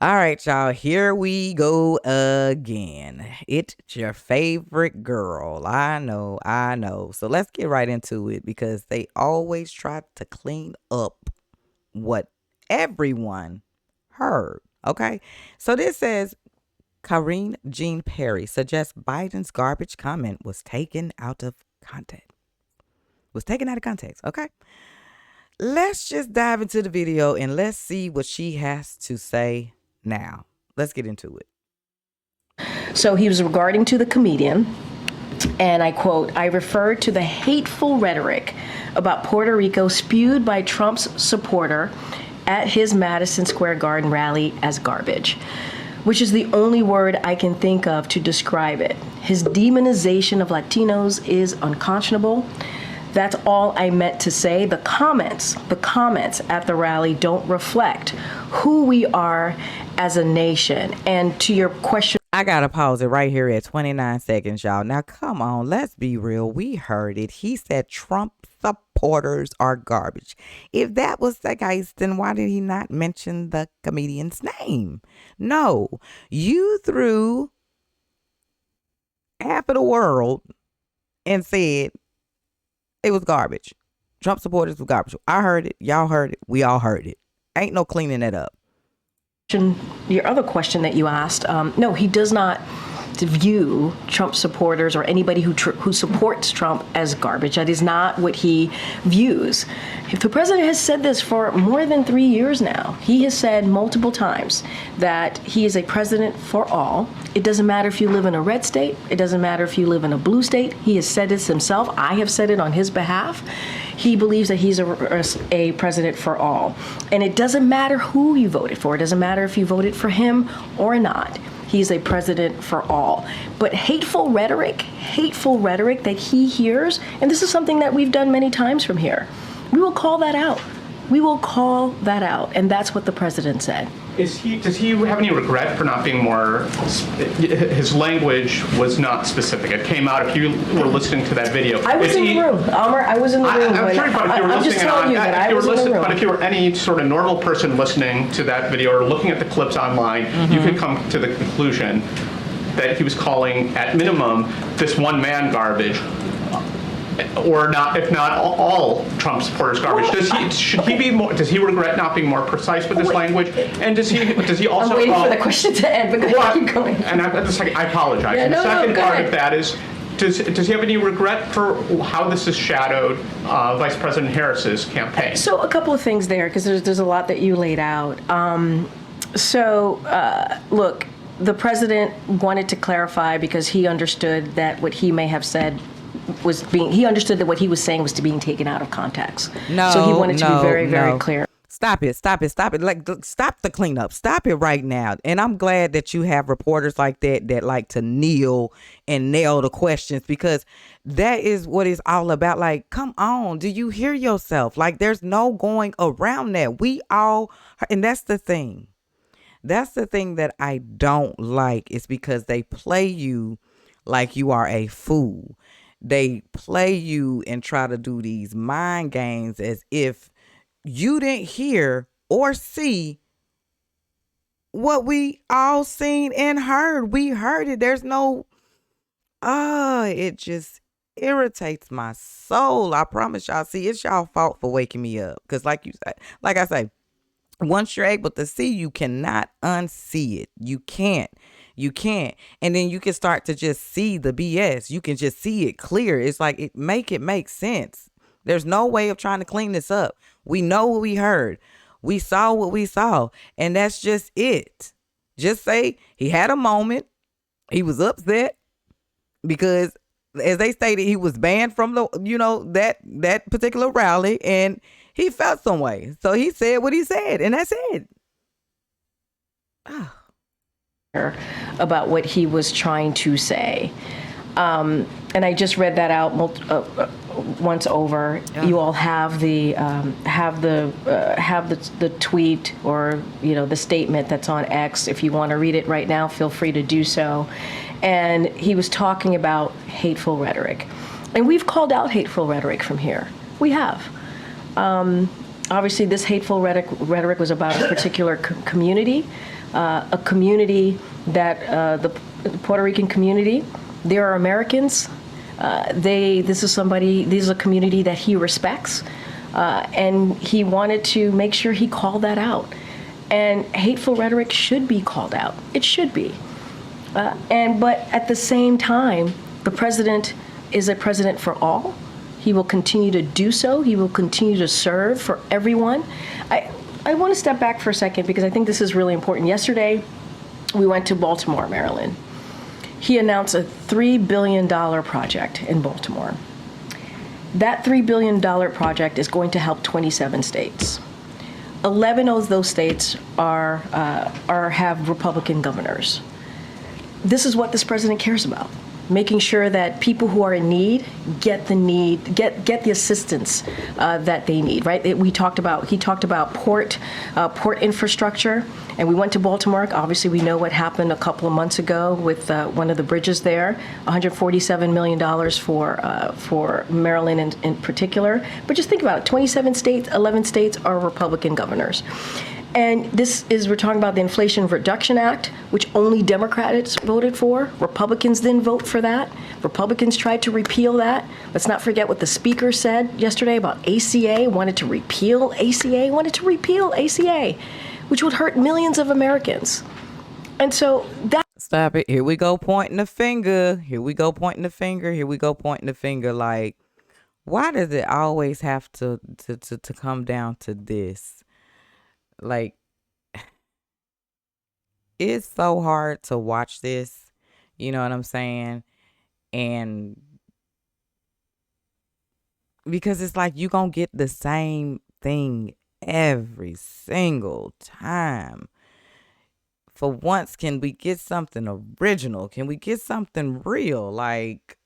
All right, y'all. Here we go again. It's your favorite girl. I know, I know. So let's get right into it because they always try to clean up what everyone heard. Okay. So this says Karine Jean Perry suggests Biden's garbage comment was taken out of context. Was taken out of context. Okay. Let's just dive into the video and let's see what she has to say now. Let's get into it. So he was regarding to the comedian, and I quote, "I referred to the hateful rhetoric about Puerto Rico spewed by Trump's supporter at his Madison Square Garden rally as garbage, which is the only word I can think of to describe it. His demonization of Latinos is unconscionable. That's all I meant to say. The comments at the rally don't reflect who we are as a nation." And to your question, I gotta pause it right here at 29 seconds, y'all. Now, come on, let's be real. We heard it. He said Trump supporters are garbage. If that was the case, then why did he not mention the comedian's name? No, you threw half of the world and said it was garbage. Trump supporters was garbage. I heard it. Y'all heard it. We all heard it. Ain't no cleaning it up. your other question that you asked, no, he does not view Trump supporters or anybody who supports Trump as garbage. That is not what he views. If the president has said this for more than 3 years now, he has said multiple times that he is a president for all. It doesn't matter if you live in a red state. It doesn't matter if you live in a blue state. He has said this himself. I have said it on his behalf. He believes that he's a president for all. And it doesn't matter who you voted for. It doesn't matter if you voted for him or not. He's a president for all. But hateful rhetoric that he hears, and this is something that we've done many times from here, we will call that out. We will call that out, and that's what the president said. Does he have any regret for not being more, his language was not specific. It came out, if you were listening to that video. I was in the room, Amr, I was in the room. I'm sure, but if you were listening, but if you were any sort of normal person listening to that video or looking at the clips online, you could come to the conclusion that he was calling, at minimum, this one man garbage, or not, if not all Trump supporters garbage. Does he regret not being more precise with his language? And does he also? I'm waiting for the question to end, but keep going. And I apologize. Yeah, the second part of that is, does he have any regret for how this has shadowed Vice President Harris's campaign? So a couple of things there, because there's a lot that you laid out. Look, the president wanted to clarify because he understood that what he may have said he understood that what he was saying was being taken out of context. So he wanted to be very, very clear. Stop it. Like, stop the cleanup. Stop it right now. And I'm glad that you have reporters like that like to kneel and nail the questions, because that is what it's all about. Like, come on. Do you hear yourself? Like, there's no going around that. And that's the thing. That's the thing that I don't like, is because they play you like you are a fool. They play you and try to do these mind games as if you didn't hear or see what we all seen and heard. We heard it. There's no, it just irritates my soul. I promise y'all. See, it's y'all fault for waking me up. Because like I say, once you're able to see, you cannot unsee it. You can't. And then you can start to just see the BS. You can just see it clear. It's like, it make sense. There's no way of trying to clean this up. We know what we heard. We saw what we saw. And that's just it. Just say he had a moment. He was upset because, as they stated, he was banned from that particular rally, and he felt some way. So he said what he said, and that's it. About what he was trying to say. And I just read that out once over. Yeah. You all have the tweet, or the statement that's on X. If you want to read it right now, feel free to do so. And he was talking about hateful rhetoric, and we've called out hateful rhetoric from here. We have. Obviously, this hateful rhetoric was about a particular community. a community that the Puerto Rican community, they are Americans. This is a community that he respects, and he wanted to make sure he called that out. And hateful rhetoric should be called out. It should be. But at the same time, the president is a president for all. He will continue to do so. He will continue to serve for everyone. I want to step back for a second because I think this is really important. Yesterday, we went to Baltimore, Maryland. He announced a $3 billion project in Baltimore. That $3 billion project is going to help 27 states. 11 of those states have Republican governors. This is what this president cares about: making sure that people who are in need get the assistance that they need. Right? He talked about port infrastructure, and we went to Baltimore. Obviously, we know what happened a couple of months ago with one of the bridges there. $147 million for Maryland in particular. But just think about it: 27 states, 11 states are Republican governors. And we're talking about the Inflation Reduction Act, which only Democrats voted for. Republicans didn't vote for that. Republicans tried to repeal that. Let's not forget what the speaker said yesterday about ACA, wanted to repeal ACA, which would hurt millions of Americans. And so that... Stop it. Here we go pointing the finger. Like, why does it always have to come down to this? Like, it's so hard to watch this, you know what I'm saying? And because it's like you gonna get the same thing every single time. For once, can we get something original? Can we get something real? Like,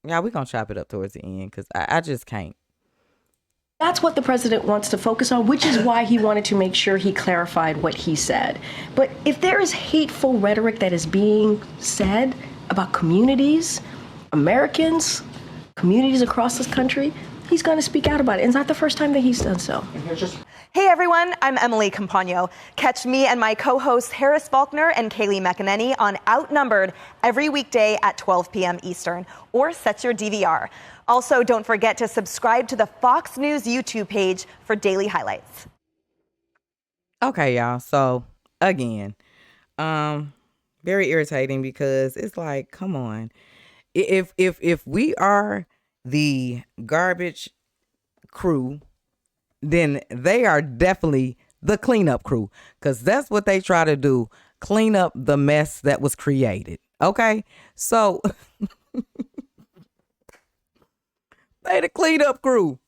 yeah, we're gonna chop it up towards the end because I just can't. That's what the president wants to focus on, which is why he wanted to make sure he clarified what he said. But if there is hateful rhetoric that is being said about communities, Americans, communities across this country, he's going to speak out about it. And it's not the first time that he's done so. Hey everyone, I'm Emily Campagno. Catch me and my co-hosts Harris Faulkner and Kaylee McEnany on Outnumbered every weekday at 12 p.m. Eastern, or set your DVR. Also, don't forget to subscribe to the Fox News YouTube page for daily highlights. Okay, y'all. So again, very irritating because it's like, come on. If we are the garbage crew, then they are definitely the cleanup crew, because that's what they try to do, clean up the mess that was created. Okay, so they the cleanup crew.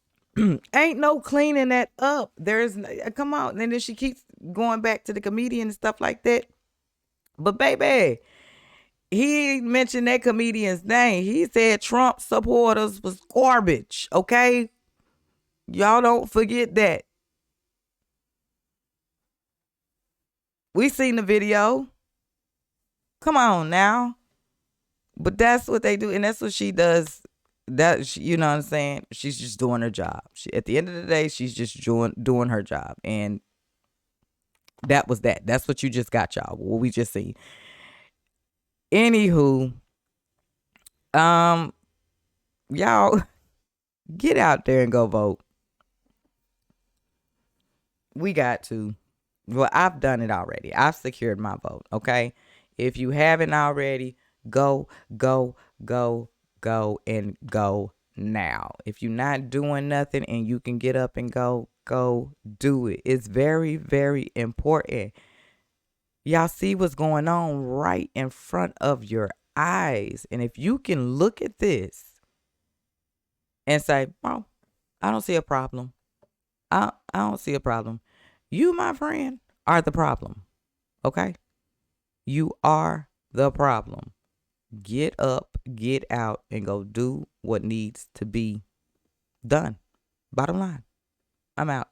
Ain't no cleaning that up. Come on. And then she keeps going back to the comedian and stuff like that. But baby, he mentioned that comedian's name. He said Trump supporters was garbage. Okay, y'all don't forget that. We seen the video. Come on now. But that's what they do, and that's what she does. You know what I'm saying? She's just doing her job. At the end of the day, she's just doing her job, and that was that. That's what you just got, y'all. What we just seen. Anywho, y'all get out there and go vote. We got to. Well, I've done it already. I've secured my vote. Okay. If you haven't already, go and go now. If you're not doing nothing and you can get up and go do it. It's very, very important. Y'all see what's going on right in front of your eyes. And if you can look at this and say, oh, I don't see a problem. I don't see a problem. You, my friend, are the problem. Okay? You are the problem. Get up, get out, and go do what needs to be done. Bottom line, I'm out.